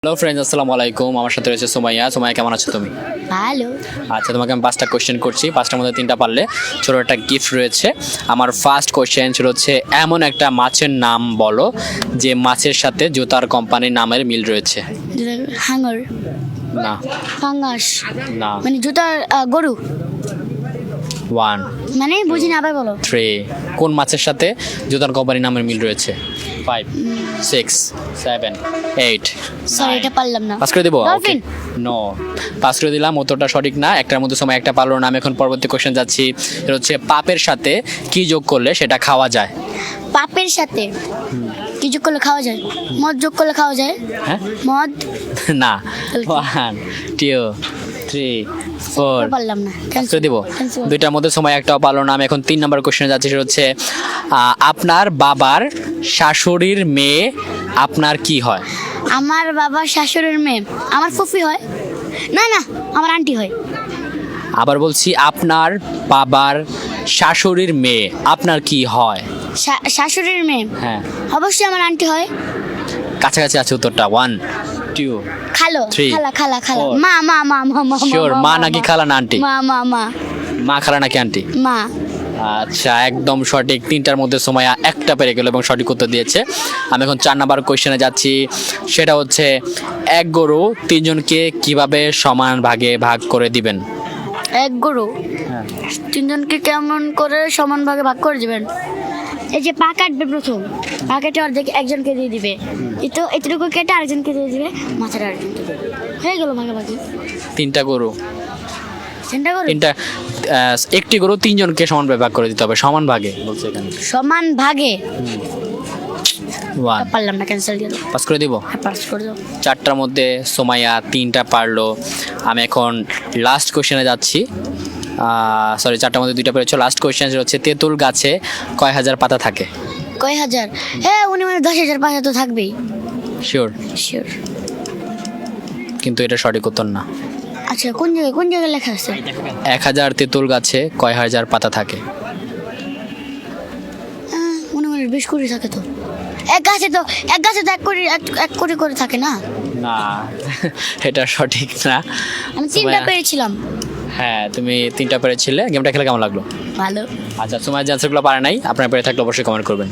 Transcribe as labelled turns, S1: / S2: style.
S1: Hello friends, আসসালামু আলাইকুম। আমার সাথে রয়েছে সুমাইয়া। সুমাইয়া, কেমন আছো তুমি?
S2: ভালো।
S1: আচ্ছা, তোমাকে আমি 5টা কোশ্চেন করছি, 5টার মধ্যে 3টা পারলে ছোট একটা গিফট রয়েছে। আমার ফার্স্ট কোশ্চেন ছিল হচ্ছে, এমন একটা মাছের নাম বলো যে মাছের সাথে জুতার কোম্পানির নামের মিল রয়েছে।
S2: হাঙ্গর,
S1: না
S2: ফাঙ্গাস,
S1: না।
S2: মানে জুতার গরু,
S1: 1
S2: মানে বুঝি না, আবার বলো।
S1: 3 কোন মাছের সাথে জুতার কোম্পানির নামের মিল রয়েছে? 5 6 7 8
S2: সরি, এটা পারলাম না।
S1: পাস করে দেবো?
S2: ডলফিন।
S1: নো, পাস করে দিলাম। উত্তরটা সঠিক না। একটার মধ্যে সময় একটা পারলো না। আমি এখন পরবর্তী কোশ্চেন যাচ্ছি। এটা হচ্ছে, পাপের সাথে কি যোগ করলে সেটা খাওয়া যায়?
S2: পাপের সাথে কি যোগ করলে খাওয়া যায়? মদ যোগ করলে খাওয়া যায়।
S1: হ্যাঁ,
S2: মদ।
S1: না।
S2: তাহলে কি?
S1: 1 2 3 4
S2: পারলাম না,
S1: পাস করে দিব। দুইটার মধ্যে সময় একটাও পারলো না। আমি এখন 3 নম্বর কোশ্চেনে যাচ্ছি। সেটা হচ্ছে, আপনার বাবার শাশুড়ির মেয়ে আপনার কি হয়?
S2: আমার বাবা শাশুড়ির মেয়ে আমার ফুফি হয়। না না, আমার আন্টি হয়।
S1: আবার বলছি, আপনার বাবার শাশুড়ির মেয়ে আপনার কি হয়?
S2: শাশুড়ির মেয়ে
S1: হ্যাঁ,
S2: অবশ্যই আমার আন্টি হয়।
S1: কাছাকাছি আছে উত্তরটা। 1 2
S2: খালো,
S1: 3
S2: খালা খালা খালা,
S1: 4
S2: মা মা মা মা মা
S1: শিওর? মা নাকি খালা না আন্টি?
S2: মা মা মা
S1: মা, খালা নাকি আন্টি?
S2: মা।
S1: আচ্ছা, একদম সঠিক। 3টার মধ্যে সময় একটা পেরে গেল এবং সঠিক উত্তর দিয়েছে। আমি এখন 4 নাম্বার কোয়েশ্চেনে যাচ্ছি। সেটা হচ্ছে, এক গরু 3 জনকে কিভাবে সমান ভাগে ভাগ করে দিবেন?
S2: এক গরু
S1: হ্যাঁ,
S2: 3 জনকে কেমন করে সমান ভাগে ভাগ করে দিবেন? এই যে পা কাটবে, প্রথম পা কেটে অর্ধেক একজনকে দিয়ে দিবে, এতটুকু কেটে আরেকজনকে দিয়ে দিবে, মাথাটা আরেকজনকে দিয়ে দিবে, হয়ে গেল ভাগাভাগি।
S1: 3টা গরু,
S2: চিন্তা করো।
S1: 3টা একটি গরু 3 জনকে সমান ভাগে ভাগ করে দিতে হবে। সমান ভাগে বলছে এখানে।
S2: সমান ভাগে
S1: 1
S2: পারলাম না, ক্যান্সেল দিয়ে দাও।
S1: পাস করে দিব।
S2: হ্যাঁ, পাস করে দাও।
S1: 4টার মধ্যে সোমাইয়া 3টা পারলো। আমি এখন লাস্ট কোশ্চেনে যাচ্ছি। সরি, 4টার মধ্যে 2টা পেরেছো। লাস্ট কোশ্চেন হচ্ছে, তেঁতুল গাছে কয় হাজার পাতা থাকে?
S2: কয় হাজার? হ্যাঁ, উনি মানে 10,000 পাঁচা তো থাকবেই।
S1: শিওর?
S2: শিওর।
S1: কিন্তু এটা সঠিক উত্তর না।
S2: আচ্ছা, কোন জায়গায় লেখা আছে?
S1: 1000 তেঁতুল গাছে কয় হাজার পাতা থাকে?
S2: উনি মানে 20 কোটি থাকে তো। এক গাছে তো 1 কোটি করে থাকে না?
S1: না, এটা সঠিক না।
S2: আমি 3টা পেরেছিলাম।
S1: হ্যাঁ, তুমি 3টা পেরেছিলে। গেমটা খেলে কেমন লাগলো?
S2: ভালো।
S1: আচ্ছা, তোমার যে আনসারগুলো পারে নাই, আপনার পেরে থাকলে অবশ্যই কমেন্ট করবেন।